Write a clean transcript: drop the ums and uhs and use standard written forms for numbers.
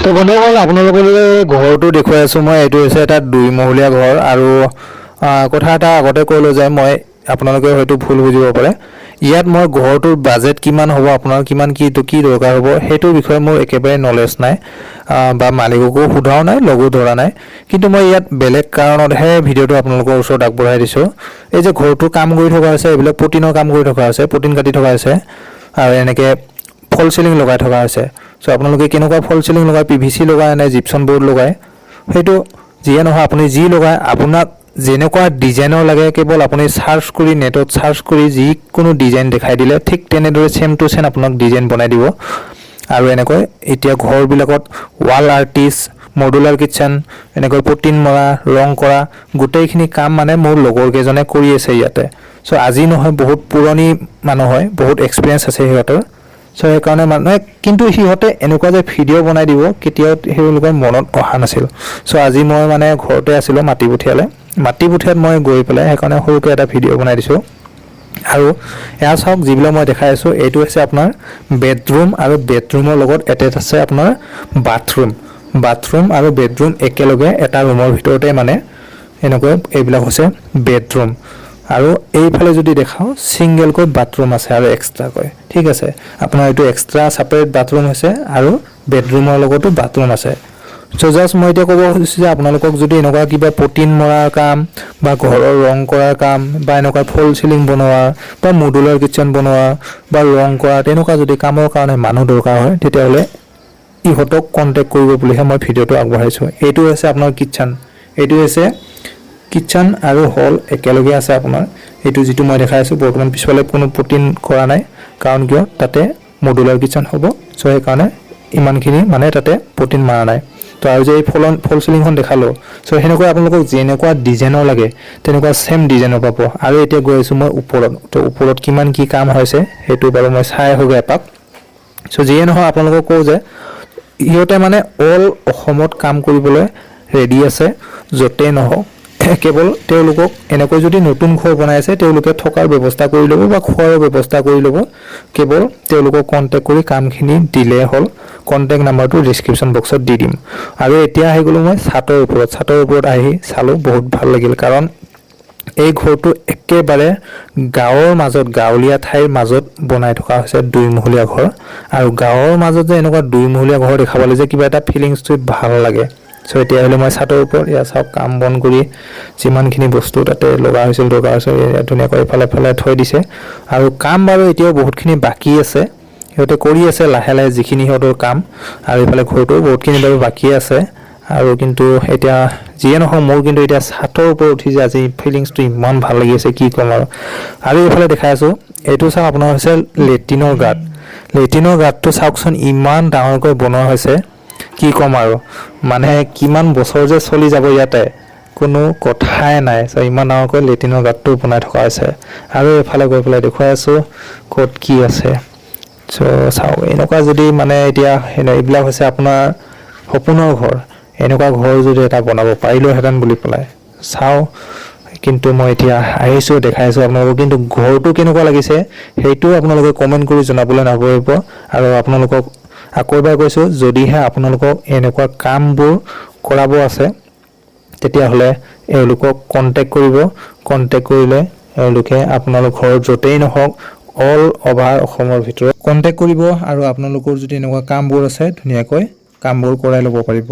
তো বন্ধুসকল আপোনালোকলৈ ঘৰটো দেখুৱাই আছোঁ মই। এইটো হৈছে এটা 2 মহলীয়া ঘৰ আৰু কথা এটা আগতে কৈলো যে মই আপোনালোকে হয়তো ভুল বুজিব পাৰে। ইয়াত মই ঘৰটোৰ বাজেট কিমান হ'ব, আপোনাৰ কিমান কি দৰকাৰ হ'ব সেইটোৰ বিষয়ে মোৰ একেবাৰে নলেজ নাই বা মালিককো সোধাও নাই, লগো ধৰা নাই। কিন্তু মই ইয়াত বেলেগ কাৰণতহে ভিডিঅ'টো আপোনালোকৰ ওচৰত আগবঢ়াই দিছোঁ। এই যে ঘৰটোৰ কাম কৰি থকা হৈছে, এইবিলাক পুটিনৰ কাম কৰি থকা হৈছে, পুটিন কাটি থকা হৈছে আৰু এনেকৈ ফল চিলিং লগাই থকা হৈছে। সো আপোনালোকে কেনেকুৱা ফল চিলিং লগাই, PVC লগাই নে জিপছন বোৰ্ড লগাই, সেইটো যিয়ে নহয় আপুনি যি লগায় আপোনাক যেনেকুৱা ডিজাইনৰ লাগে কেৱল আপুনি সাৰ্চ কৰি নেটত সাৰ্চ কৰি যিকোনো ডিজাইন দেখাই দিলে ঠিক তেনেদৰে সেম টু সেম আপোনাক ডিজাইন বনাই দিব। আৰু এনেকৈ এতিয়া ঘৰবিলাকত ৱাল আৰ্টিষ্ট, মডুলাৰ কিটচেন, এনেকৈ পুটিন মৰা, ৰং কৰা গোটেইখিনি কাম মানে মোৰ লগৰ কেইজনে কৰি আছে ইয়াতে। সো আজি নহয়, বহুত পুৰণি মানুহ হয়, বহুত এক্সপিৰিয়েঞ্চ আছে সিহঁতৰ। সো সেইকাৰণে মানুহে কিন্তু সিহঁতে এনেকুৱা যে ভিডিঅ' বনাই দিব কেতিয়াও সেইলোকৰ মনত অহা নাছিল। সো আজি মই মানে ঘৰতে আছিলোঁ, মাটি পঠিয়াত মই গৈ পেলাই সেইকাৰণে সৰুকৈ এটা ভিডিঅ' বনাই দিছোঁ। আৰু এয়া চাওক, যিবিলাক মই দেখাই আছোঁ এইটো হৈছে আপোনাৰ বেডৰুম আৰু বেডৰুমৰ লগত এটেচ আছে আপোনাৰ বাথৰুম আৰু বেডৰুম একেলগে এটা ৰুমৰ ভিতৰতে মানে এনেকৈ এইবিলাক হৈছে বেডৰুম। আৰু এইফালে যদি দেখাওঁ সিঙ্গেলকৈ বাথৰুম আছে আৰু এক্সট্ৰাকৈ, ঠিক আছে। আপোনাৰ এইটো এক্সট্ৰা সেপাৰেট বাথৰুম হৈছে আৰু বেডৰুমৰ লগতো বাথৰুম আছে। সো জাষ্ট মই এতিয়া ক'ব খুজিছোঁ যে আপোনালোকক যদি এনেকুৱা কিবা পুটিন মৰাৰ কাম বা ঘৰৰ ৰং কৰাৰ কাম বা এনেকুৱা ফল চিলিং বনোৱা বা মডুলাৰ কিটচেন বনোৱা বা ৰং কৰা তেনেকুৱা যদি কামৰ কাৰণে মানুহ দৰকাৰ হয় তেতিয়াহ'লে ইহঁতক কণ্টেক্ট কৰিব বুলিহে মই ভিডিঅ'টো আগবঢ়াইছোঁ। এইটো হৈছে আপোনাৰ এইটো হৈছে কিটচেন আৰু হল একেলগে আছে আপোনাৰ। এইটো যিটো মই দেখাই আছোঁ বৰ্তমান পিছফালে কোনো পুটিন কৰা নাই, কাৰণ কিয় তাতে মডুলাৰ কিটচেন হ'ব। সো সেইকাৰণে ইমানখিনি মানে তাতে পুটিন মাৰা নাই। তো আৰু যে এই ফল চিলিংখন দেখালোঁ, সো সেনেকুৱা আপোনালোকক যেনেকুৱা ডিজাইনৰ লাগে তেনেকুৱা সেম ডিজাইনৰ পাব। আৰু এতিয়া গৈ আছোঁ মই ওপৰত। তো ওপৰত কিমান কি কাম হৈছে সেইটো বাৰু মই চাই আহোঁগৈ এপাক। সো যিয়ে নহয় আপোনালোকক কওঁ যে ইহঁতে মানে অল অসমত কাম কৰিবলৈ ৰেডি আছে, য'তেই নহওক। কেৱল তেওঁলোকক এনেকৈ যদি নতুন ঘৰ বনাইছে তেওঁলোকে থকাৰ ব্যৱস্থা কৰি ল'ব বা খোৱাৰ ব্যৱস্থা কৰি ল'ব। কেৱল তেওঁলোকক কণ্টেক্ট কৰি কামখিনি দিলে হ'ল। কণ্টেক্ট নাম্বাৰটো ডিছক্ৰিপশ্যন বক্সত দি দিম। আৰু এতিয়া আহি গ'লোঁ মই ছাতৰ ওপৰত আহি চালোঁ, বহুত ভাল লাগিল। কাৰণ এই ঘৰটো একেবাৰে গাঁৱৰ মাজত, গাঁৱলীয়া ঠাইৰ মাজত বনাই থকা হৈছে 2 মহলীয়া ঘৰ। আৰু গাঁৱৰ মাজত যে এনেকুৱা 2 মহলীয়া ঘৰ দেখা পালে যে কিবা এটা ফিলিংছটো ভাল লাগে। সো এতিয়া আহিলে মই ছাতৰ ওপৰত, এয়া চাওক কাম বন কৰি যিমানখিনি বস্তু তাতে লগা হৈছিল ধুনীয়াকৈ এফালে থৈ দিছে। আৰু কাম বাৰু এতিয়াও বহুতখিনি বাকী আছে, সিহঁতে কৰি আছে লাহে লাহে যিখিনি সিহঁতৰ কাম। আৰু এইফালে ঘৰটো বহুতখিনি বাৰু বাকী আছে। আৰু কিন্তু এতিয়া যিয়ে নহওক মোৰ কিন্তু এতিয়া ছাতৰ ওপৰত উঠি যে আজি ফিলিংছটো ইমান ভাল লাগি আছে কি ক'ম আৰু। আৰু এইফালে দেখাই আছোঁ, এইটো চাওক আপোনাৰ হৈছে লেট্ৰিনৰ গাঁতটো চাওকচোন, ইমান ডাঙৰকৈ বনোৱা হৈছে কি ক'ম আৰু। মানে কিমান বছৰ যে চলি যাব ইয়াতে কোনো কথাই নাই। সো ইমান ডাঙৰকৈ লেট্ৰিনৰ গাঁতটো বনাই থকা হৈছে। আৰু এইফালে গৈ পেলাই দেখুৱাই আছোঁ ক'ত কি আছে। সো চাওক, এনেকুৱা যদি মানে এতিয়া এইবিলাক হৈছে আপোনাৰ সপোনৰ ঘৰ। এনেকুৱা ঘৰ যদি এটা বনাব পাৰিলোহেঁতেন বুলি পেলাই চাওঁ। কিন্তু মই এতিয়া আহিছোঁ, দেখাইছোঁ আপোনালোকক। কিন্তু ঘৰটো কেনেকুৱা লাগিছে সেইটো আপোনালোকে কমেণ্ট কৰি জনাবলৈ নাপাহৰিব। আৰু আপোনালোকক আকৌ এবাৰ কৈছোঁ, যদিহে আপোনালোকক এনেকুৱা কামবোৰ কৰাব আছে তেতিয়াহ'লে এওঁলোকক কণ্টেক্ট কৰিব। কণ্টেক্ট কৰিলে এওঁলোকে আপোনালোক ঘৰ য'তেই নহওক অল অভাৰ অসমৰ ভিতৰত কণ্টেক্ট কৰিব। আৰু আপোনালোকৰ যদি এনেকুৱা কামবোৰ আছে ধুনীয়াকৈ কামবোৰ কৰাই ল'ব পাৰিব।